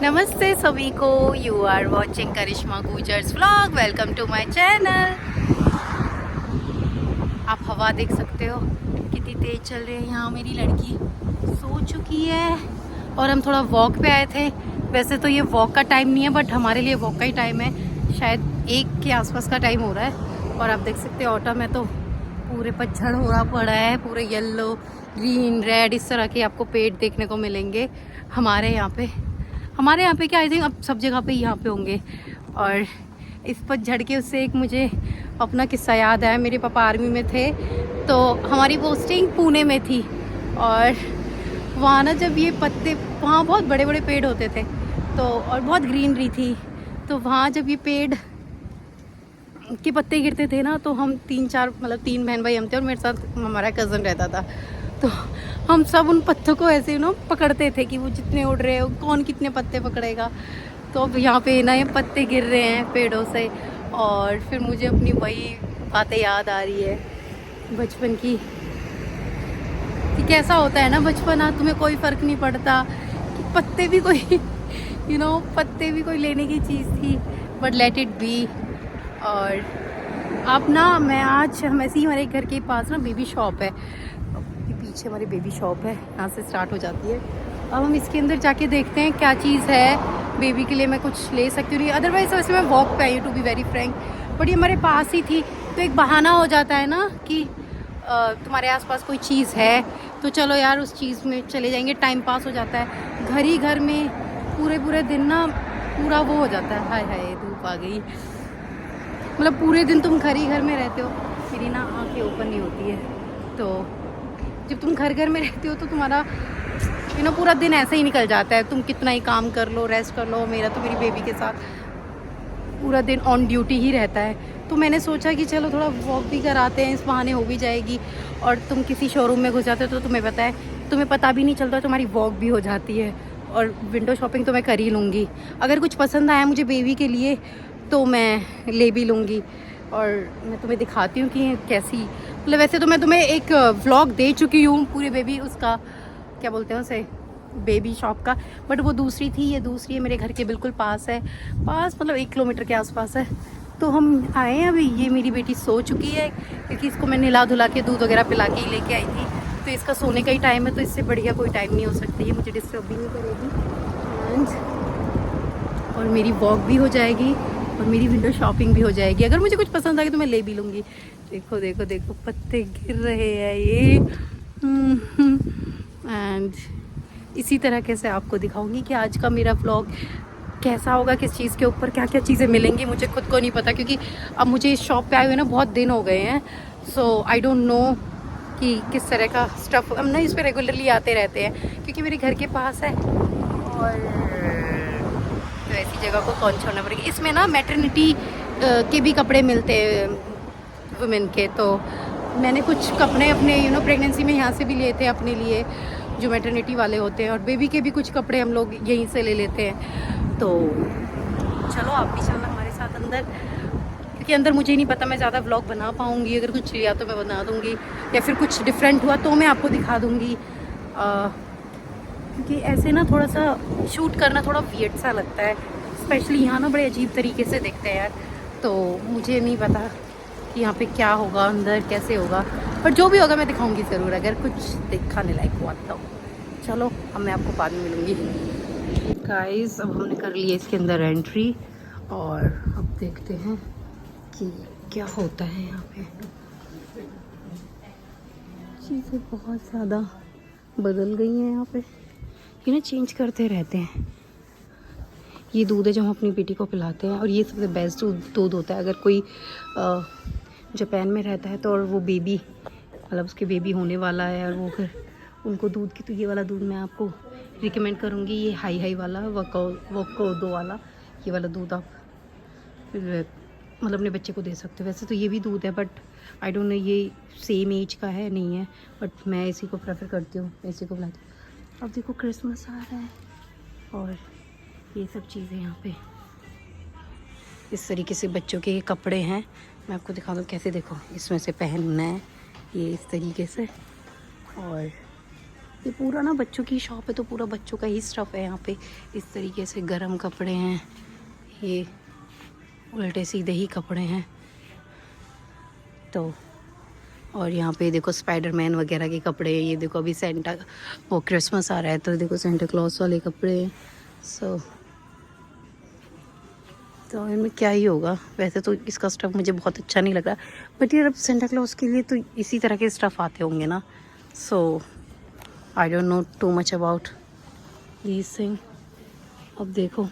नमस्ते सभी को। You are watching Karishma Gujjar's vlog. Welcome to my channel. आप हवा देख सकते हो कितनी तेज चल रही है। यहाँ मेरी लड़की सो चुकी है और हम थोड़ा वॉक पे आए थे। वैसे तो ये वॉक का टाइम नहीं है, बट हमारे लिए वॉक का ही टाइम है। शायद 1 के आसपास का टाइम हो रहा है। और आप देख सकते हो ऑटो में तो पूरे पतझड़ हो रहा पड़ा है। पूरे येलो, ग्रीन, रेड इस तरह के आपको पेड़ देखने को मिलेंगे हमारे यहाँ पे क्या, आई थिंक अब सब जगह पे यहाँ पे होंगे। और इस पतझड़ के उससे एक मुझे अपना किस्सा याद आया। मेरे पापा आर्मी में थे तो हमारी पोस्टिंग पुणे में थी। और वहाँ ना जब ये पत्ते, वहाँ बहुत बड़े बड़े पेड़ होते थे तो, और बहुत ग्रीनरी थी। तो वहाँ जब ये पेड़ के पत्ते गिरते थे ना, तो हम 3 बहन भाई हम थे और मेरे साथ हमारा कज़न रहता था। तो हम सब उन पत्तों को ऐसे पकड़ते थे कि वो जितने उड़ रहे हो कौन कितने पत्ते पकड़ेगा। तो अब यहाँ पे ना ये पत्ते गिर रहे हैं पेड़ों से। और फिर मुझे अपनी वही बातें याद आ रही है बचपन की, कि कैसा होता है ना बचपना। तुम्हें कोई फ़र्क नहीं पड़ता कि पत्ते भी कोई पत्ते भी कोई लेने की चीज़ थी, बट लेट इट बी। और अब ना मैं आज हम ऐसे ही, हमारे घर के पास ना बेबी शॉप है, पीछे हमारी बेबी शॉप है, यहाँ से स्टार्ट हो जाती है। अब हम इसके अंदर जाके देखते हैं क्या चीज़ है बेबी के लिए। मैं कुछ ले सकती हूँ नहीं, अदरवाइज़ वैसे मैं वॉक पे आई हूँ to be very frank. But ये हमारे पास ही थी तो एक बहाना हो जाता है ना कि तुम्हारे आसपास कोई चीज़ है तो चलो यार उस चीज़ में चले जाएंगे, टाइम पास हो जाता है। घर ही घर में पूरे दिन ना पूरा वो हो जाता है। हाय हाय धूप आ गई। मतलब पूरे दिन तुम घर ही घर में रहते हो। मेरी ना आँखें ओपन नहीं होती है, तो जब तुम घर में रहते हो तो तुम्हारा पूरा दिन ऐसे ही निकल जाता है। तुम कितना ही काम कर लो, रेस्ट कर लो। मेरा तो मेरी बेबी के साथ पूरा दिन ऑन ड्यूटी ही रहता है। तो मैंने सोचा कि चलो थोड़ा वॉक भी कराते हैं, इस बहाने हो भी जाएगी। और तुम किसी शोरूम में घुस जाते हो तो तुम्हें पता भी नहीं चलता, तुम्हारी वॉक भी हो जाती है। और विंडो शॉपिंग तो मैं कर ही लूँगी। अगर कुछ पसंद आया मुझे बेबी के लिए तो मैं ले भी लूँगी। और मैं तुम्हें दिखाती हूँ कि कैसी, मतलब वैसे तो मैं तुम्हें एक व्लॉग दे चुकी हूँ पूरे बेबी, उसका क्या बोलते हैं उसे, बेबी शॉप का। बट वो दूसरी थी, ये दूसरी है, मेरे घर के बिल्कुल पास है। पास मतलब 1 किलोमीटर के आसपास है। तो हम आए हैं अभी। ये मेरी बेटी सो चुकी है क्योंकि इसको मैं नहला धुला के दूध वगैरह पिला के ही लेके आई थी। तो इसका सोने का ही टाइम है, तो इससे बढ़िया कोई टाइम नहीं हो सकता। ये मुझे डिस्टर्ब भी नहीं करेगी और मेरी वॉक भी हो जाएगी और मेरी विंडो शॉपिंग भी हो जाएगी। अगर मुझे कुछ पसंद आ गया तो मैं ले भी लूँगी। देखो देखो देखो पत्ते गिर रहे हैं ये। एंड इसी तरीके से आपको दिखाऊंगी कि आज का मेरा व्लॉग कैसा होगा, किस चीज़ के ऊपर क्या क्या चीज़ें मिलेंगी मुझे खुद को नहीं पता। क्योंकि अब मुझे इस शॉप पे आए हुए ना बहुत दिन हो गए हैं। सो आई डोंट नो कि किस तरह का स्टफ़। हम ना इस पर रेगुलरली आते रहते हैं क्योंकि मेरे घर के पास है। और तो ऐसी जगह को कौन छोड़ना पड़ेगा। इसमें ना मैटरनिटी के भी कपड़े मिलते हैं वुमेन के। तो मैंने कुछ कपड़े अपने प्रेगनेंसी में यहाँ से भी लिए थे अपने लिए, जो मैटरनिटी वाले होते हैं। और बेबी के भी कुछ कपड़े हम लोग यहीं से ले लेते हैं। तो चलो आप भी चलना हमारे साथ अंदर, क्योंकि अंदर मुझे नहीं पता मैं ज़्यादा व्लॉग बना पाऊँगी। अगर कुछ लिया तो मैं बना दूँगी, या फिर कुछ डिफरेंट हुआ तो मैं आपको दिखा दूँगी। क्योंकि ऐसे ना थोड़ा सा शूट करना थोड़ा वियर्ड सा लगता है, स्पेशली यहाँ ना बड़े अजीब तरीके से दिखते हैं यार। तो मुझे नहीं पता कि यहाँ पे क्या होगा, अंदर कैसे होगा, पर जो भी होगा मैं दिखाऊंगी ज़रूर, अगर कुछ दिखाने लायक हुआ तो। चलो अब मैं आपको बाद में मिलूँगी। गाइस अब हमने कर लिया इसके अंदर एंट्री, और अब देखते हैं कि क्या होता है यहाँ पे। चीज़ें बहुत ज़्यादा बदल गई हैं यहाँ पे, ये ना चेंज करते रहते हैं। ये दूध है जो हम अपनी बेटी को पिलाते हैं, और ये सबसे बेस्ट दूध होता है। अगर कोई जापान में रहता है तो, और वो बेबी मतलब उसके बेबी होने वाला है और वो अगर उनको दूध की, तो ये वाला दूध मैं आपको रिकमेंड करूँगी। ये हाई वाला वोको 2 वाला, ये वाला दूध आप मतलब अपने बच्चे को दे सकते हो। वैसे तो ये भी दूध है, बट आई डोंट नो ये सेम एज का है नहीं है, बट मैं इसी को प्रेफर करती हूँ, इसी को पिलाती हूँ। अब देखो क्रिसमस आ रहा है और ये सब चीज़ें यहाँ पे इस तरीके से बच्चों के कपड़े हैं। मैं आपको दिखा दूँ कैसे, देखो इसमें से पहनना है ये इस तरीके से, और ये पूरा ना बच्चों की शॉप है, तो पूरा बच्चों का ही स्टफ़ है यहाँ पे। इस तरीके से गर्म कपड़े हैं, ये उल्टे सीधे ही कपड़े हैं। तो और यहाँ पे देखो स्पाइडरमैन वगैरह के कपड़े, ये देखो अभी सेंटा वो क्रिसमस आ रहा है तो देखो सेंटा क्लॉस वाले कपड़े। तो इनमें क्या ही होगा, वैसे तो इसका स्टफ़ मुझे बहुत अच्छा नहीं लग रहा, बट यार अब सेंटा क्लॉस के लिए तो इसी तरह के स्टफ़ आते होंगे ना। So I don't know too much about this thing. अब देखो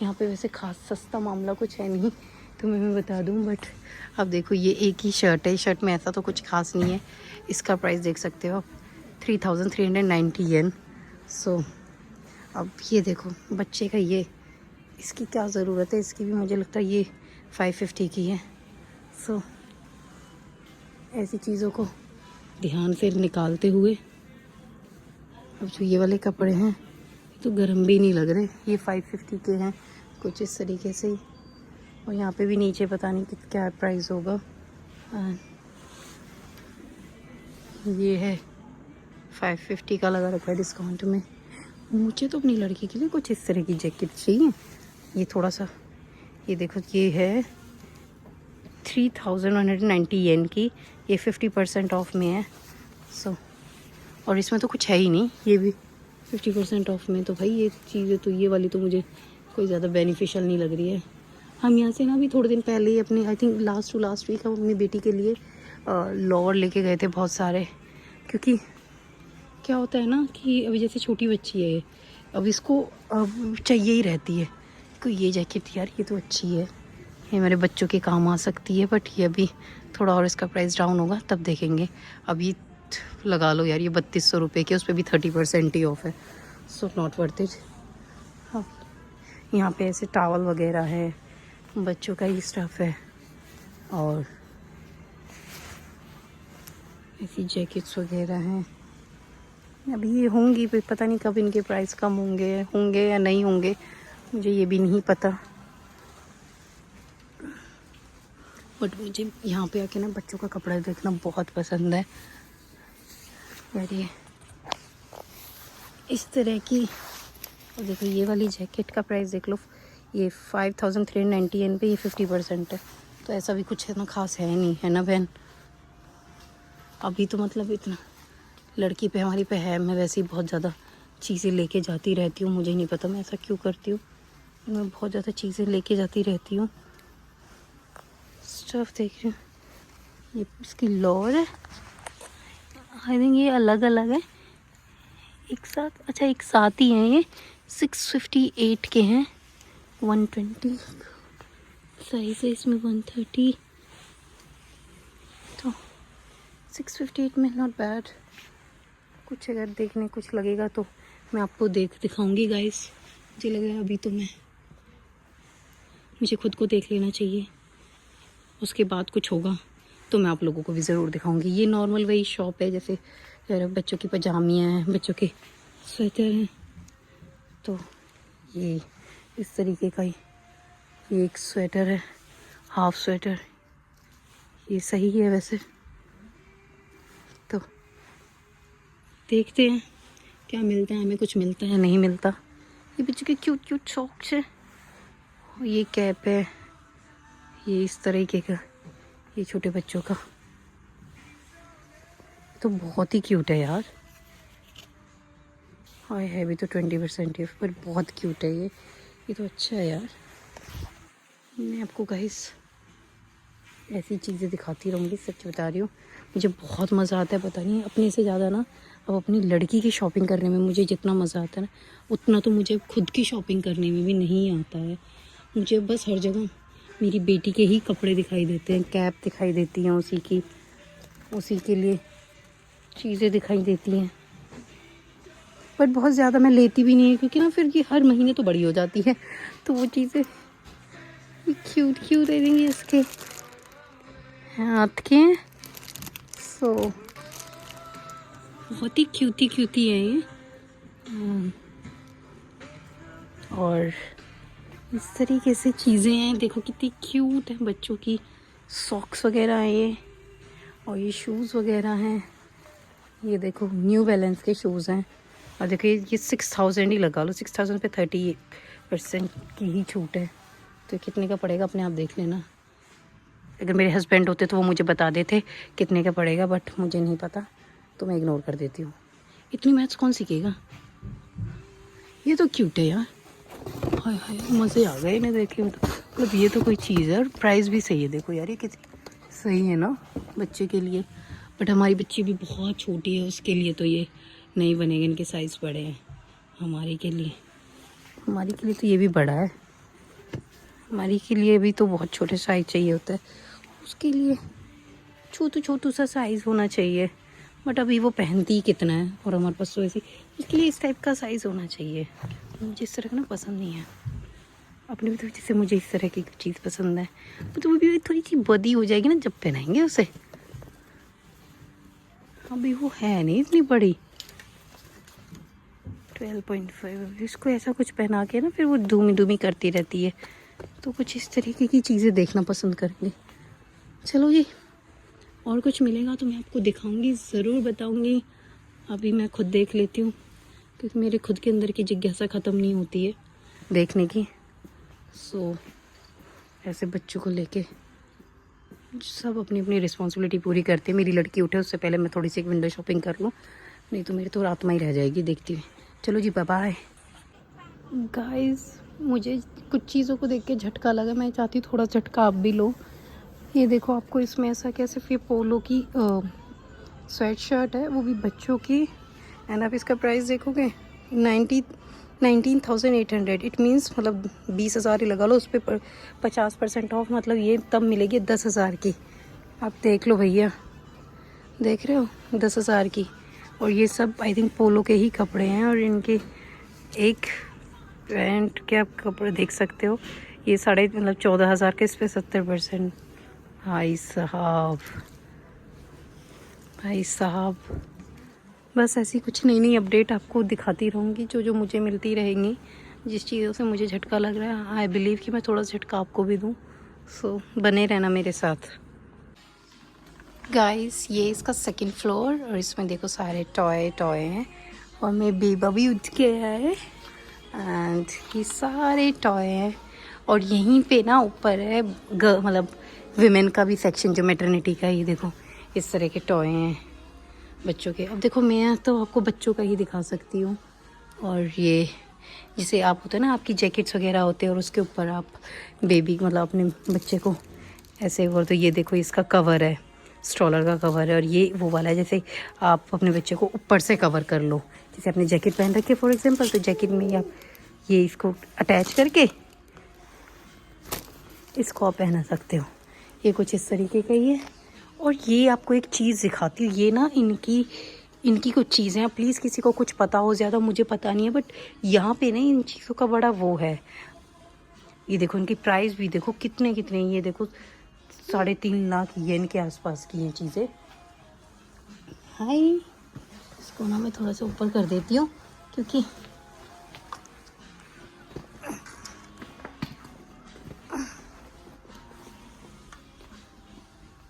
यहाँ पे वैसे खास सस्ता मामला कुछ है नहीं, तुम्हें मैं बता दूँ, बट अब देखो ये एक ही शर्ट है, शर्ट में ऐसा तो कुछ खास नहीं है। इसका प्राइस देख सकते हो आप, 3390 येन। सो अब ये देखो बच्चे का, ये इसकी क्या ज़रूरत है, इसकी भी मुझे लगता है ये 550 की है। सो ऐसी चीज़ों को ध्यान से निकालते हुए, अब जो ये वाले कपड़े हैं तो गर्म भी नहीं लग रहे, ये 550 के हैं कुछ इस तरीके से ही। और यहाँ पे भी नीचे पता नहीं कि क्या प्राइस होगा। ये है 550 का लगा रखा है डिस्काउंट में। मुझे तो अपनी लड़की के लिए कुछ इस तरह की जैकेट चाहिए। ये थोड़ा सा, ये देखो ये है 3190 येन की, ये 50% ऑफ में है। सो और इसमें तो कुछ है ही नहीं, ये भी 50% ऑफ में। तो भाई ये चीज़ें तो, ये वाली तो मुझे कोई ज़्यादा बेनिफिशियल नहीं लग रही है। हम यहाँ से ना भी थोड़े दिन पहले ही अपने, आई थिंक लास्ट वीक हम अपनी बेटी के लिए लोअर लेके गए थे बहुत सारे। क्योंकि क्या होता है ना कि अभी जैसे छोटी बच्ची है, अब इसको अब चाहिए ही रहती है। तो ये जैकेट यार ये तो अच्छी है, ये मेरे बच्चों के काम आ सकती है, बट ये अभी थोड़ा और इसका प्राइस डाउन होगा तब देखेंगे। अभी लगा लो यार ये 3200 रुपये के, उस पर भी 30% ही ऑफ है। So not worth it. अब यहाँ पे ऐसे टावल वगैरह है, बच्चों का ही स्टफ़ है, और ऐसी जैकेट्स वगैरह हैं। अभी ये होंगी, पता नहीं कब इनके प्राइस कम होंगे या नहीं होंगे, मुझे ये भी नहीं पता। बट मुझे यहाँ पे आके ना बच्चों का कपड़ा देखना बहुत पसंद है यार। ये इस तरह की, और देखो ये वाली जैकेट का प्राइस देख लो, ये 5390 येन पे ये 50% है। तो ऐसा भी कुछ इतना खास है नहीं, है ना बहन। अभी तो मतलब इतना लड़की पे हमारी पे है, मैं वैसे ही बहुत ज़्यादा चीज़ें लेके जाती रहती हूँ। मुझे नहीं पता मैं ऐसा क्यों करती हूँ, मैं बहुत ज़्यादा चीज़ें लेके जाती रहती हूँ। स्टफ़ देख रही हूँ, ये इसकी लोअर है, आई थिंक ये अलग अलग है एक साथ, अच्छा एक साथ ही हैं ये। 658 के हैं, 120 साइज है इसमें, 130, तो 658 में नॉट बैड। कुछ अगर देखने कुछ लगेगा तो मैं आपको दिखाऊंगी गाइस। मुझे लग रहा है अभी तो मुझे खुद को देख लेना चाहिए, उसके बाद कुछ होगा तो मैं आप लोगों को भी ज़रूर दिखाऊंगी। ये नॉर्मल वही शॉप है, जैसे बच्चों की पजामियाँ हैं, बच्चों के स्वेटर हैं। तो ये इस तरीके का ही ये एक स्वेटर है, हाफ स्वेटर, ये सही है वैसे। तो देखते हैं क्या मिलता है, हमें कुछ मिलता है नहीं मिलता। ये बच्चों के क्यूट क्यूट सॉक्स है, ये कैप है, ये इस तरीके का, ये छोटे बच्चों का, तो बहुत ही क्यूट है यार। हाय है भी तो 20% ऑफ, पर बहुत क्यूट है ये तो अच्छा है यार। मैं आपको गाइस ऐसी चीज़ें दिखाती रहूँगी, सच बता रही हूँ। मुझे बहुत मज़ा आता है, पता नहीं अपने से ज़्यादा ना अब अपनी लड़की की शॉपिंग करने में मुझे जितना मज़ा आता है ना, उतना तो मुझे खुद की शॉपिंग करने में भी नहीं आता है। मुझे बस हर जगह मेरी बेटी के ही कपड़े दिखाई देते हैं, कैप दिखाई देती हैं उसी के लिए चीज़ें दिखाई देती हैं। बट बहुत ज़्यादा मैं लेती भी नहीं है, क्योंकि ना फिर ये हर महीने तो बड़ी हो जाती है, तो वो चीज़ें क्यूट क्यूट दे देंगे इसके हाथ के। सो बहुत ही क्यूटी है ये। और इस तरीके से चीज़ें हैं, देखो कितनी क्यूट है बच्चों की। सॉक्स वगैरह हैं ये, और ये शूज़ वगैरह हैं, ये देखो न्यू बैलेंस के शूज़ हैं और देखो ये 6000 ही लगा लो, 6000 पे 30% की ही छूट है। तो कितने का पड़ेगा अपने आप देख लेना। अगर मेरे हस्बैंड होते तो वो मुझे बता देते कितने का पड़ेगा, बट मुझे नहीं पता तो मैं इग्नोर कर देती हूँ। इतनी मैथ्स कौन सीखेगा। ये तो क्यूट है यार, हाय हाय मज़े आ गए इन्हें देख के। मतलब ये तो कोई चीज़ है और प्राइस भी सही है। देखो यार ये कितनी सही है ना बच्चे के लिए, बट हमारी बच्ची भी बहुत छोटी है, उसके लिए तो ये नहीं बनेगा, इनके साइज़ बड़े हैं। हमारी के लिए तो ये भी बड़ा है। हमारी के लिए भी तो बहुत छोटे साइज़ चाहिए होता है, उसके लिए छोटू सा साइज़ होना चाहिए। बट अभी वो पहनती ही कितना है और हमारे पास तो ऐसी, उसके लिए इस टाइप का साइज़ होना चाहिए। मुझे इस तरह का ना पसंद नहीं है। अपने भी तो जैसे मुझे इस तरह की चीज़ पसंद है, तो वो भी थोड़ी सी बदी हो जाएगी ना जब पहनाएंगे उसे। अभी वो है नहीं इतनी बड़ी। 12.5 इसको ऐसा कुछ पहना के ना फिर वो धूमी करती रहती है, तो कुछ इस तरीके की चीज़ें देखना पसंद करेंगे। चलो जी, और कुछ मिलेगा तो मैं आपको दिखाऊंगी, ज़रूर बताऊंगी। अभी मैं खुद देख लेती हूँ क्योंकि मेरे खुद के अंदर की जिज्ञासा ख़त्म नहीं होती है देखने की। सो ऐसे बच्चों को लेके सब अपनी अपनी रिस्पॉन्सिबिलिटी पूरी करते हैं। मेरी लड़की उठे उससे पहले मैं थोड़ी सी एक विंडो शॉपिंग कर लूँ, नहीं तो मेरी तो रात में ही रह जाएगी देखती हुई। चलो जी बाय बाय। गाइस मुझे कुछ चीज़ों को देख के झटका लगा, मैं चाहती हूँ थोड़ा झटका आप भी लो। ये देखो आपको इसमें ऐसा क्या, सिर्फ ये पोलो की स्वेट शर्ट है, वो भी बच्चों की। एंड आप इसका प्राइस देखोगे 19,800। इट मीन्स मतलब 20,000 ही लगा लो उस पर 50% ऑफ, मतलब ये तब मिलेगी 10,000 की। आप देख लो भैया, देख रहे हो 10,000 की। और ये सब आई थिंक पोलो के ही कपड़े हैं और इनके एक पैंट के आप कपड़े देख सकते हो, ये 14,500 के, इस पर 70%। भाई साहब बस ऐसी कुछ नई नई अपडेट आपको दिखाती रहूँगी जो मुझे मिलती रहेंगी। जिस चीज़ों से मुझे झटका लग रहा है आई बिलीव कि मैं थोड़ा झटका आपको भी दूँ। सो बने रहना मेरे साथ। गाइस ये इसका सेकंड फ्लोर और इसमें देखो सारे टॉय हैं और मेरे बेबा भी उठ गया है एंड ये सारे टॉय हैं। और यहीं पे ना ऊपर है मतलब विमेन का भी सेक्शन जो मैटरनिटी का। ये देखो इस तरह के टॉय हैं बच्चों के। अब देखो मैं तो आपको बच्चों का ही दिखा सकती हूँ। और ये जिसे आप होते हैं ना आपकी जैकेट्स वगैरह होते हैं और उसके ऊपर आप बेबी मतलब अपने बच्चे को ऐसे। और तो ये देखो इसका कवर है, स्ट्रॉलर का कवर है। और ये वो वाला है जैसे आप अपने बच्चे को ऊपर से कवर कर लो, जैसे अपनी जैकेट पहन रखी है फॉर एग्जांपल, तो जैकेट में ही आप ये इसको अटैच करके इसको आप पहना सकते हो। ये कुछ इस तरीके का ही है। और ये आपको एक चीज़ दिखाती हूँ, ये ना इनकी कुछ चीज़ें हैं। प्लीज़ किसी को कुछ पता हो, ज़्यादा मुझे पता नहीं है, बट यहाँ पे ना इन चीज़ों का बड़ा वो है। ये देखो इनकी प्राइस भी देखो कितने ये देखो 3.5 लाख येन के आसपास की ये चीज़ें। हाय इसको ना मैं थोड़ा सा ऊपर कर देती हूँ क्योंकि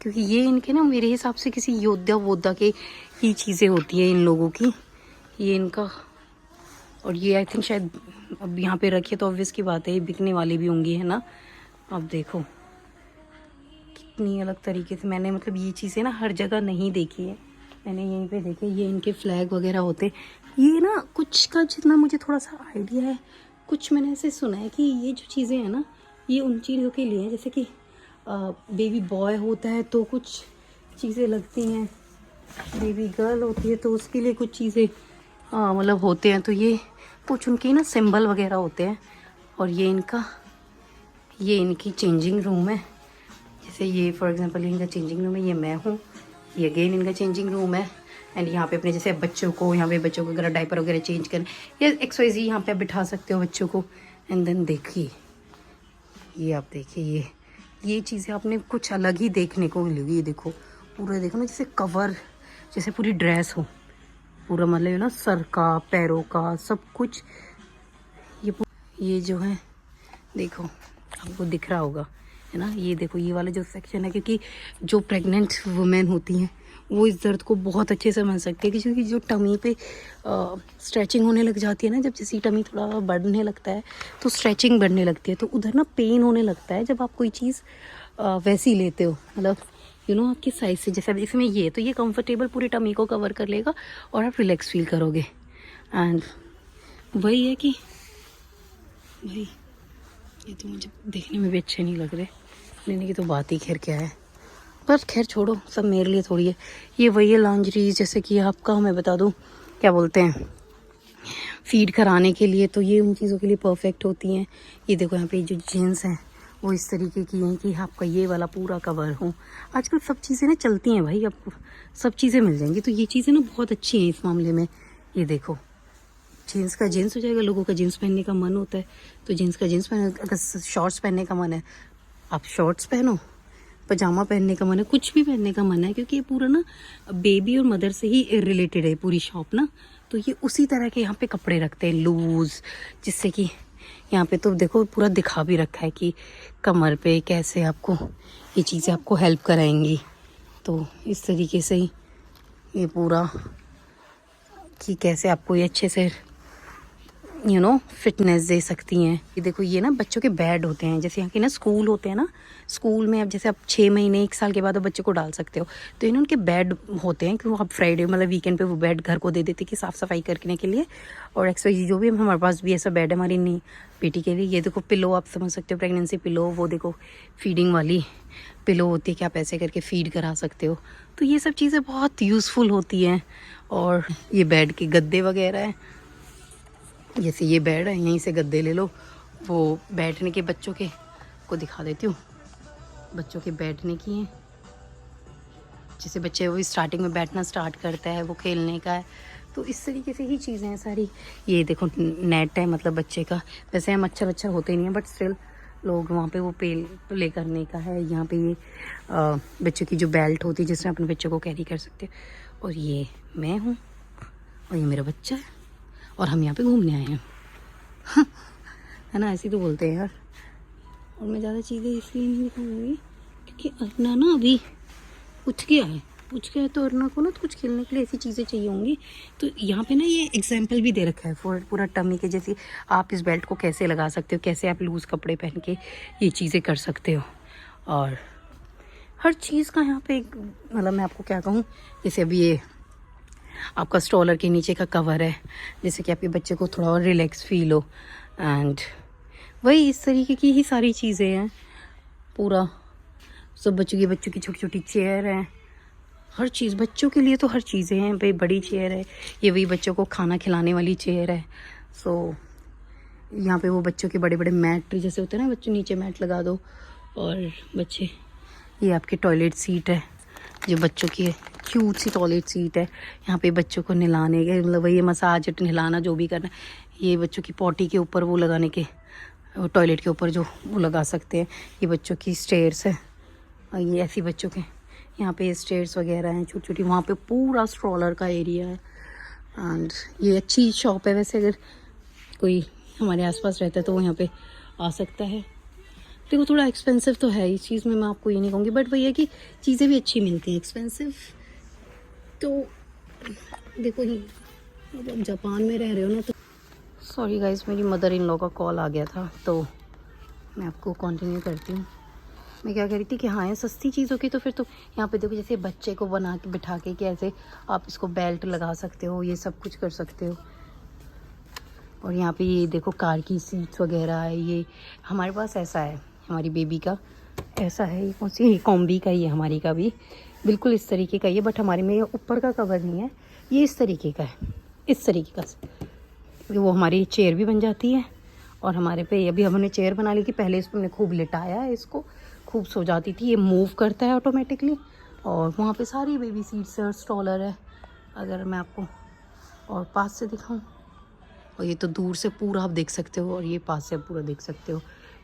ये इनके ना मेरे हिसाब से किसी योद्धा के ही चीज़ें होती है इन लोगों की। ये इनका, और ये आई थिंक शायद अब यहाँ पे रखिए तो ऑब्वियस की बात है ये बिकने वाली भी होंगी, है ना। अब देखो कितनी अलग तरीके से मैंने मतलब ये चीज़ें ना हर जगह नहीं देखी है, मैंने यहीं पे देखे। ये इनके फ्लैग वगैरह होते, ये ना कुछ का जितना मुझे थोड़ा सा आइडिया है, कुछ मैंने ऐसे सुना है कि ये जो चीज़ें हैं ना ये उन चीज़ों के लिए हैं, जैसे कि बेबी बॉय होता है तो कुछ चीज़ें लगती हैं, बेबी गर्ल होती है तो उसके लिए कुछ चीज़ें मतलब होते हैं। तो ये कुछ उनके ना सिंबल वगैरह होते हैं। और ये इनकी चेंजिंग रूम है, जैसे ये फॉर एग्जांपल इनका चेंजिंग रूम है, ये मैं हूँ, ये अगेन इनका चेंजिंग रूम है। एंड यहाँ पे अपने जैसे बच्चों को अगर डायपर वगैरह चेंज करें या XYZ यहाँ पे बिठा सकते हो बच्चों को। एंड देन देखिए ये आप देखिए ये चीज़ें आपने कुछ अलग ही देखने को मिलेगी। ये देखो पूरा देखो ना जैसे कवर, जैसे पूरी ड्रेस हो पूरा, मतलब ना सर का पैरों का सब कुछ। ये जो है देखो आपको दिख रहा होगा, है ना। ये देखो ये वाला जो सेक्शन है, क्योंकि जो प्रेग्नेंट वुमेन होती हैं वो इस दर्द को बहुत अच्छे से समझ सकती है, क्योंकि जो टमी पे स्ट्रेचिंग होने लग जाती है ना, जब जैसे टमी थोड़ा बढ़ने लगता है तो स्ट्रेचिंग बढ़ने लगती है, तो उधर ना पेन होने लगता है जब आप कोई चीज़ वैसी लेते हो, मतलब आपकी साइज से। जैसे अब इसमें ये तो ये कंफर्टेबल पूरी टमी को कवर कर लेगा और आप रिलैक्स फील करोगे। एंड वही है कि भाई ये तो मुझे देखने में भी अच्छे नहीं लग रहे, लेने की तो बात ही खैर क्या है, पर खैर छोड़ो, सब मेरे लिए थोड़ी है। ये वही है लॉन्जरी, जैसे कि आपका मैं बता दूँ क्या बोलते हैं, फीड कराने के लिए, तो ये उन चीज़ों के लिए परफेक्ट होती हैं। ये देखो यहाँ पे जो जीन्स हैं वो इस तरीके की हैं कि आपका ये वाला पूरा कवर हो। आजकल सब चीज़ें ना चलती हैं भाई, अब सब चीज़ें मिल जाएंगी, तो ये चीज़ें ना बहुत अच्छी हैं इस मामले में। ये देखो जीन्स का जीन्स हो जाएगा, लोगों का जीन्स पहनने का मन होता है तो जीन्स का जीन्स पहन, अगर शॉर्ट्स पहनने का मन है आप शॉर्ट्स पहनो, पजामा पहनने का मन है, कुछ भी पहनने का मन है, क्योंकि ये पूरा ना बेबी और मदर से ही रिलेटेड है पूरी शॉप ना। तो ये उसी तरह के यहाँ पे कपड़े रखते हैं लूज़, जिससे कि यहाँ पे तो देखो पूरा दिखा भी रखा है कि कमर पे कैसे आपको ये चीज़ें आपको हेल्प कराएंगी। तो इस तरीके से ही ये पूरा कि कैसे आपको ये अच्छे से फिटनेस दे सकती हैं। ये देखो ये ना बच्चों के बेड होते हैं, जैसे यहाँ के ना स्कूल होते हैं ना, स्कूल में अब जैसे आप 6 महीने 1 साल के बाद आप बच्चे को डाल सकते हो, तो इन्हें उनके बेड होते हैं कि वो आप फ्राइडे मतलब वीकेंड पे वो बेड घर को दे देते कि साफ़ सफाई करने के लिए, और एक्सरसाइज जो भी हमारे पास भी ऐसा बेड है हमारी नहीं बेटी के लिए। ये देखो पिलो, आप समझ सकते हो प्रेगनेंसी पिलो, वो देखो फीडिंग वाली पिलो होती है कि आप ऐसे करके फीड करा सकते हो। तो ये सब चीज़ें बहुत यूज़फुल होती हैं। और ये बेड के गद्दे वगैरह हैं, जैसे ये बेड है, यहीं से गद्दे ले लो, वो बैठने के बच्चों के को दिखा देती हूँ, बच्चों के बैठने की हैं, जैसे बच्चे वो स्टार्टिंग में बैठना स्टार्ट करता है, वो खेलने का है, तो इस तरीके से ही चीज़ें हैं सारी। ये देखो नेट है, मतलब बच्चे का, वैसे हम मच्छर होते नहीं हैं बट स्टिल लोग वहाँ पे वो प्ले करने का है। यहाँ पे ये बच्चों की जो बेल्ट होती है जिसमें अपने बच्चों को कैरी कर सकते हैं। और ये मैं हूँ और ये मेरा बच्चा है और हम यहाँ पे घूमने आए हैं है ना, ऐसे तो बोलते हैं यार। और मैं ज़्यादा चीज़ें इसलिए नहीं दिखाऊंगी क्योंकि अर्ना ना अभी उठ गया है तो अर्ना को ना तो कुछ खेलने के लिए ऐसी चीज़ें चाहिए होंगी। तो यहाँ पे ना ये एग्जाम्पल भी दे रखा है फॉर पूरा टमी के, जैसे आप इस बेल्ट को कैसे लगा सकते हो, कैसे आप लूज़ कपड़े पहन के ये चीज़ें कर सकते हो। और हर चीज़ का यहाँ पे मतलब मैं आपको क्या कहूँ, जैसे अभी ये आपका स्ट्रोलर के नीचे का कवर है, जैसे कि आपके बच्चे को थोड़ा और रिलैक्स फील हो। एंड वही इस तरीके की ही सारी चीज़ें हैं, पूरा सब बच्चों की छोटी छोटी चेयर हैं, हर चीज़ बच्चों के लिए तो हर चीज़ें हैं भाई। बड़ी चेयर है, ये वही बच्चों को खाना खिलाने वाली चेयर है। सो यहाँ पे वो बच्चों के बड़े बड़े मैट जैसे होते हैं ना, बच्चों नीचे मैट लगा दो और बच्चे, ये आपकी टॉयलेट सीट है जो बच्चों की क्यूट सी टॉयलेट सीट है। यहाँ पे बच्चों को नहलाने के मतलब वही मसाज नहलाना जो भी करना, ये बच्चों की पॉटी के ऊपर वो लगाने के, टॉयलेट के ऊपर जो वो लगा सकते हैं। ये बच्चों की स्टेयर्स है और ये ऐसी बच्चों के यहाँ पे स्टेयर्स वगैरह हैं छोटी छोटी। वहाँ पे पूरा स्ट्रॉलर का एरिया है। एंड ये अच्छी शॉप है वैसे, अगर कोई हमारे आसपास रहता है तो वो यहाँ पे आ सकता है। देखो थोड़ा एक्सपेंसिव तो है इस चीज़ में, मैं आपको ये नहीं कहूँगी, बट वही है कि चीज़ें भी अच्छी मिलती हैं। एक्सपेंसिव तो देखो ही, अब जापान में रह रहे हो ना तो सॉरी गाइस, मेरी मदर इन लॉ का कॉल आ गया था तो मैं आपको कंटिन्यू करती हूँ। मैं क्या कह रही थी कि हाँ, ये सस्ती चीज़ होगी तो फिर तो यहाँ पे देखो जैसे बच्चे को बना के बिठा के कैसे आप इसको बेल्ट लगा सकते हो, ये सब कुछ कर सकते हो। और यहाँ पे ये देखो कार की सीट्स वगैरह है, ये हमारे पास ऐसा है, हमारी बेबी का ऐसा है। ये कौन सी कॉम्बी का ही है, हमारी का भी बिल्कुल इस तरीके का ही है, बट हमारे में ये ऊपर का कवर नहीं है, ये इस तरीके का है, इस तरीके का। वो हमारी चेयर भी बन जाती है और हमारे पे अभी हमने चेयर बना ली कि पहले इसको हमने खूब लिटाया है, इसको खूब सो जाती थी, ये मूव करता है ऑटोमेटिकली। और वहाँ पे सारी बेबी सीट्स और स्ट्रॉलर है, अगर मैं आपको और पास से दिखाऊं, और ये तो दूर से पूरा आप देख सकते हो और ये पास से आप पूरा देख सकते हो,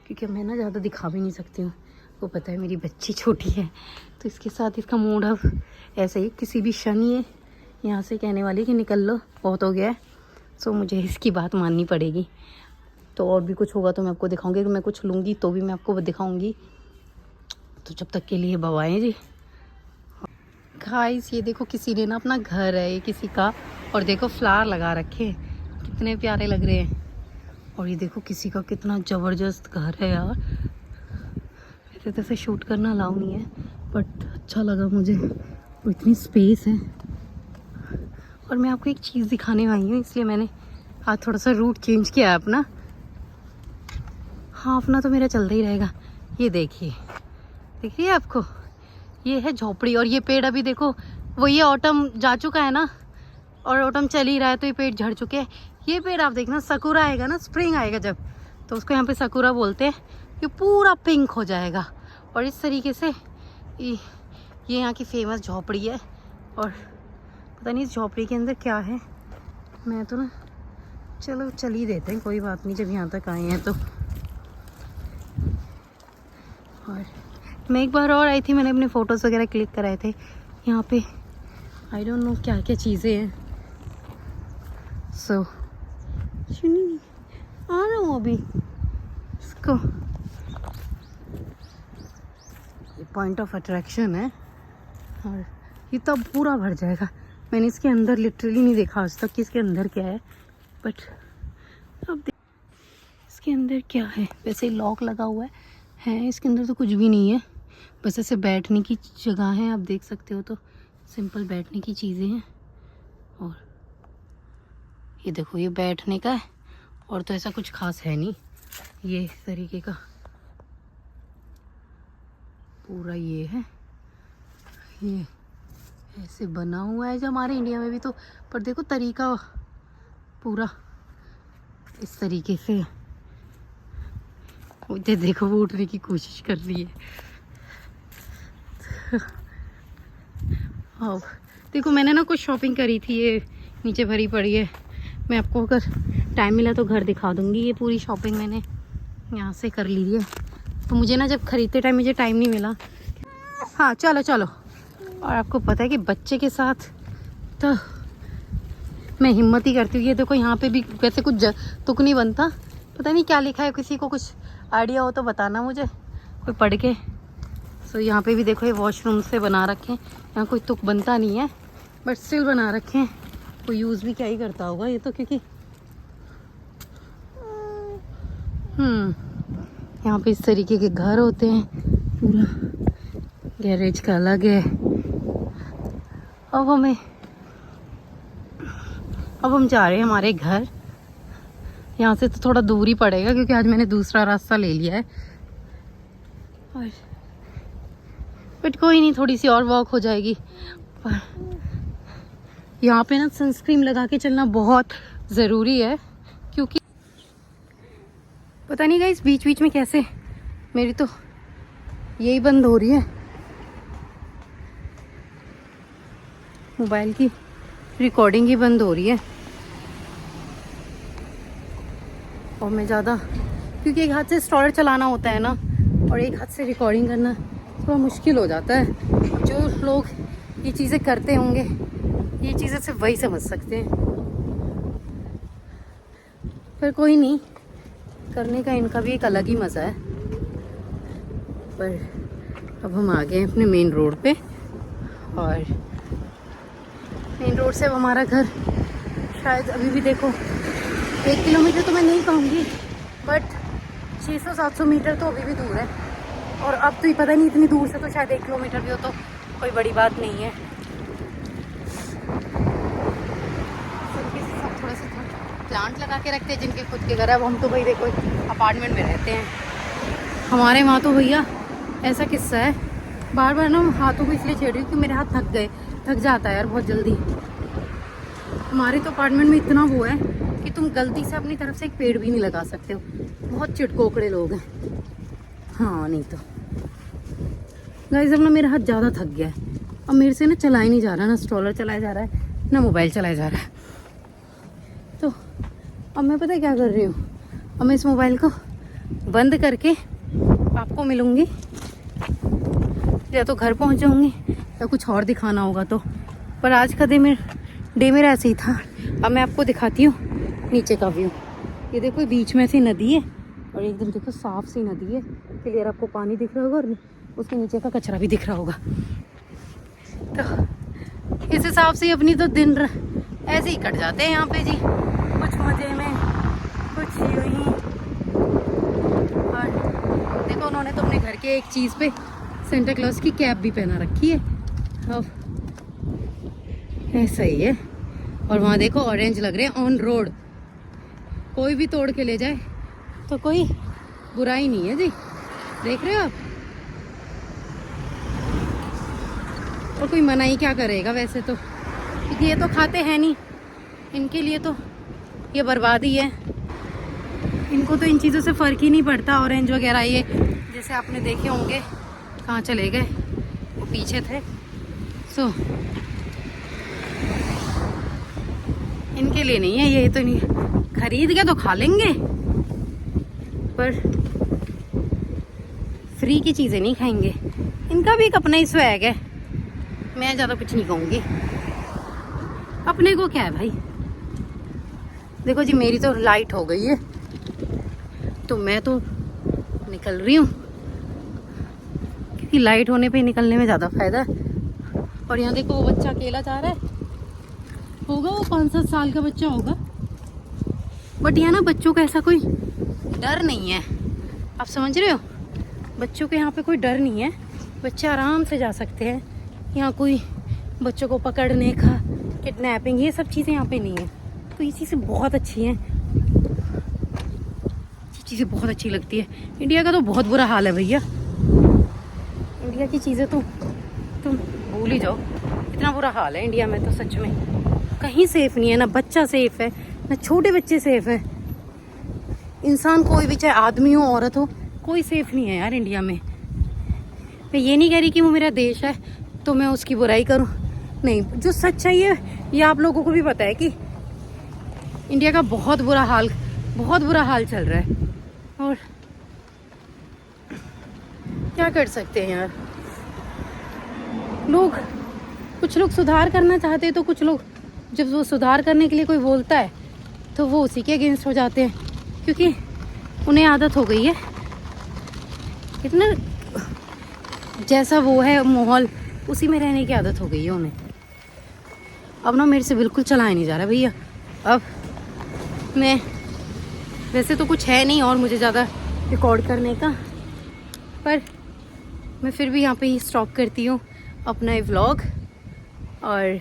क्योंकि मैं ना ज़्यादा दिखा भी नहीं सकती हूँ, वो पता है मेरी बच्ची छोटी है तो इसके साथ इसका मूड अब ऐसे ही किसी भी क्षण ये यहाँ से कहने वाली कि निकल लो बहुत हो गया है। सो मुझे इसकी बात माननी पड़ेगी। तो और भी कुछ होगा तो मैं आपको दिखाऊंगी, अगर मैं कुछ लूँगी तो भी मैं आपको दिखाऊंगी। तो जब तक के लिए बवाएं जी। गाइस ये देखो किसी ने ना अपना घर है ये किसी का, और देखो फ्लावर लगा रखे हैं, कितने प्यारे लग रहे हैं। और ये देखो किसी का कितना ज़बरदस्त घर है यार। ऐसे तैसे शूट करना अलाउ नहीं है, बट अच्छा लगा मुझे, और इतनी स्पेस है। और मैं आपको एक चीज़ दिखाने आई हूँ, इसलिए मैंने आज थोड़ा सा रूट चेंज किया है अपना। हाँ अपना तो मेरा चलता ही रहेगा। ये देखिए, देखिए आपको, ये है झोपड़ी, और ये पेड़ अभी देखो वो ये ऑटम जा चुका है ना, और ऑटम चल ही रहा है तो ये पेड़ झड़ चुके हैं। ये पेड़ आप देखना सकुरा आएगा ना, स्प्रिंग आएगा जब, तो उसको यहाँ पे सकुरा बोलते हैं। ये पूरा पिंक हो जाएगा। और इस तरीके से ये यहाँ की फेमस झोपड़ी है। और पता नहीं इस झोपड़ी के अंदर क्या है, मैं तो ना चलो चल ही देते हैं, कोई बात नहीं, जब यहाँ तक आए हैं तो। और मैं एक बार और आई थी, मैंने अपने फ़ोटोज़ वगैरह क्लिक कराए थे यहाँ पे। आई डोंट नो क्या क्या चीज़ें हैं। सो आ रहा हूँ अभी इसको, ये पॉइंट ऑफ अट्रैक्शन है, और ये तब पूरा भर जाएगा। मैंने इसके अंदर लिटरली नहीं देखा आज तक कि इसके अंदर क्या है, बट अब इसके अंदर क्या है। वैसे लॉक लगा हुआ है, इसके अंदर तो कुछ भी नहीं है, बस ऐसे बैठने की जगह है, आप देख सकते हो, तो सिंपल बैठने की चीज़ें हैं। और ये देखो ये बैठने का है, और तो ऐसा कुछ खास है नहीं। ये इस तरीके का पूरा ये है, ये ऐसे बना हुआ है जो हमारे इंडिया में भी तो, पर देखो तरीका पूरा इस तरीके से। मुझे देखो वो उठने की कोशिश कर रही है। अब देखो मैंने ना कुछ शॉपिंग करी थी, ये नीचे भरी पड़ी है। मैं आपको अगर टाइम मिला तो घर दिखा दूँगी। ये पूरी शॉपिंग मैंने यहाँ से कर ली है, तो मुझे ना जब खरीदते टाइम मुझे टाइम नहीं मिला। हाँ चलो चलो। और आपको पता है कि बच्चे के साथ तो मैं हिम्मत ही करती हूँ। ये देखो यहाँ पे भी वैसे कुछ तुक नहीं बनता, पता नहीं क्या लिखा है, किसी को कुछ आइडिया हो तो बताना मुझे कोई पढ़ के। सो यहाँ पे भी देखो ये वॉशरूम से बना रखे हैं, यहाँ कोई तुक बनता नहीं है, बट स्टिल बना रखे हैं। कोई यूज़ भी क्या ही करता होगा ये तो, क्योंकि यहाँ पे इस तरीके के घर होते हैं। पूरा गैरेज का अलग है। अब हम जा रहे हैं हमारे घर। यहाँ से तो थोड़ा दूर ही पड़ेगा, क्योंकि आज मैंने दूसरा रास्ता ले लिया है। और बट कोई नहीं, थोड़ी सी और वॉक हो जाएगी। पर यहाँ पे ना सनस्क्रीन लगा के चलना बहुत ज़रूरी है, क्योंकि पता नहीं गाइस बीच बीच में कैसे मेरी तो यही बंद हो रही है, मोबाइल की रिकॉर्डिंग ही बंद हो रही है। और मैं ज़्यादा, क्योंकि एक हाथ से स्टोरेज चलाना होता है ना, और एक हाथ से रिकॉर्डिंग करना थोड़ा मुश्किल हो जाता है। जो लोग ये चीज़ें करते होंगे ये चीज़ें सिर्फ वही समझ सकते हैं, पर कोई नहीं, करने का इनका भी एक अलग ही मज़ा है। पर अब हम आ गए अपने मेन रोड पे, और मेन रोड से अब हमारा घर शायद अभी भी देखो 1 किलोमीटर तो मैं नहीं कहूँगी, बट 600-700 मीटर तो अभी भी दूर है। और अब तो ही पता नहीं, इतनी दूर से तो शायद 1 किलोमीटर भी हो तो कोई बड़ी बात नहीं है। सब थोड़ा सा प्लांट लगा के रखते हैं जिनके खुद के घर है। अब हम तो भाई देखो अपार्टमेंट में रहते हैं। हमारे वहाँ तो भैया ऐसा किस्सा है, बार बार ना हाथों को इसलिए छेड़ रही हूँ कि मेरे हाथ थक जाता है यार बहुत जल्दी। हमारे तो अपार्टमेंट में इतना वो है कि तुम गलती से अपनी तरफ से एक पेड़ भी नहीं लगा सकते हो। बहुत चिटकोकड़े लोग हैं। हाँ नहीं तो गाइस अब ना मेरा हाथ ज़्यादा थक गया है। अब मेरे से ना चलाया नहीं जा रहा, ना स्ट्रोलर चलाया जा रहा है, ना मोबाइल चलाया जा रहा है। तो अब मैं पता क्या कर रही हूँ, अब मैं इस मोबाइल को बंद करके आपको मिलूँगी, या तो घर पहुँच जाऊँगी या कुछ और दिखाना होगा तो। पर आज का डे मेरा ऐसे ही था। अब मैं आपको दिखाती हूँ नीचे का व्यू। ये देखो बीच में से नदी है, और एकदम देखो साफ सी नदी है, क्लियर आपको पानी दिख रहा होगा, और उसके नीचे का कचरा भी दिख रहा होगा। तो इस हिसाब से अपनी तो दिन ऐसे ही कट जाते हैं यहाँ पे जी, कुछ मज़े में कुछ यूं ही। और देखो उन्होंने तो अपने घर के एक चीज़ पे सेंटा क्लॉज की कैप भी पहना रखी है। अब ऐसा ही है। और वहाँ देखो ऑरेंज लग रहे हैं ऑन रोड, कोई भी तोड़ के ले जाए तो कोई बुराई नहीं है जी, देख रहे हो आप। और कोई मना ही क्या करेगा वैसे तो, क्योंकि ये तो खाते हैं नहीं, इनके लिए तो ये बर्बादी है। इनको तो इन चीज़ों से फ़र्क ही नहीं पड़ता। ऑरेंज वगैरह ये जैसे आपने देखे होंगे, कहाँ चले गए, वो पीछे थे। सो इनके लिए नहीं है ये, तो नहीं खरीद के तो खा लेंगे पर फ्री की चीज़ें नहीं खाएंगे। इनका भी एक अपना ही स्वैग है, मैं ज़्यादा कुछ नहीं कहूँगी। अपने को क्या है भाई। देखो जी मेरी तो लाइट हो गई है तो मैं तो निकल रही हूँ, क्योंकि लाइट होने पे निकलने में ज़्यादा फायदा है। और यहाँ देखो वो बच्चा अकेला जा रहा है, होगा वो 5-7 साल का बच्चा होगा। बट यहाँ ना बच्चों का ऐसा कोई डर नहीं है, आप समझ रहे हो। बच्चों के यहाँ पे कोई डर नहीं है, बच्चे आराम से जा सकते हैं। यहाँ कोई बच्चों को पकड़ने का, किडनैपिंग, ये सब चीज़ें यहाँ पे नहीं है। तो ये चीज़ें बहुत अच्छी हैं, ये चीज़ें बहुत अच्छी लगती है। इंडिया का तो बहुत बुरा हाल है भैया, इंडिया की चीज़ें तो तुम भूल ही जाओ, इतना बुरा हाल है इंडिया में तो सच में। कहीं सेफ नहीं है, ना बच्चा सेफ है, ना छोटे बच्चे सेफ है। इंसान कोई भी, चाहे आदमी हो औरत हो, कोई सेफ नहीं है यार इंडिया में। मैं ये नहीं कह रही कि वो मेरा देश है तो मैं उसकी बुराई करूं, नहीं। जो सच्चाई है ये आप लोगों को भी पता है कि इंडिया का बहुत बुरा हाल चल रहा है। और क्या कर सकते हैं यार, लोग, कुछ लोग सुधार करना चाहते हैं तो कुछ लोग जब वो सुधार करने के लिए कोई बोलता है तो वो उसी के अगेंस्ट हो जाते हैं, क्योंकि उन्हें आदत हो गई है। कितना जैसा वो है माहौल, उसी में रहने की आदत हो गई है उन्हें। अब ना मेरे से बिल्कुल चलाया नहीं जा रहा भैया। अब मैं, वैसे तो कुछ है नहीं और मुझे ज़्यादा रिकॉर्ड करने का, पर मैं फिर भी यहाँ पे ही स्टॉप करती हूँ अपना ये व्लॉग। और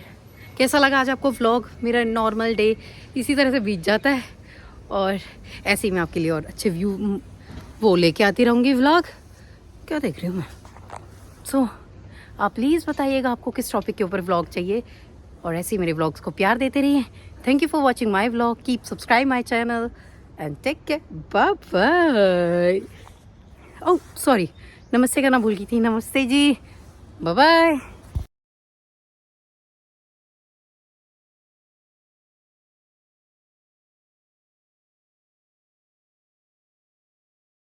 कैसा लगा आज आपको व्लॉग? मेरा नॉर्मल डे इसी तरह से बीत जाता है और ऐसे ही मैं आपके लिए और अच्छे व्यू वो लेके आती रहूँगी व्लॉग। क्या देख रही हूँ मैं? सो आप प्लीज़ बताइएगा आपको किस टॉपिक के ऊपर व्लॉग चाहिए, और ऐसे ही मेरे व्लॉग्स को प्यार देते रहिए। Thank you for watching my vlog, keep subscribe my channel and take care, bye bye. Oh sorry, नमस्ते करना भूल गई थी। नमस्ते जी, बाय बाय।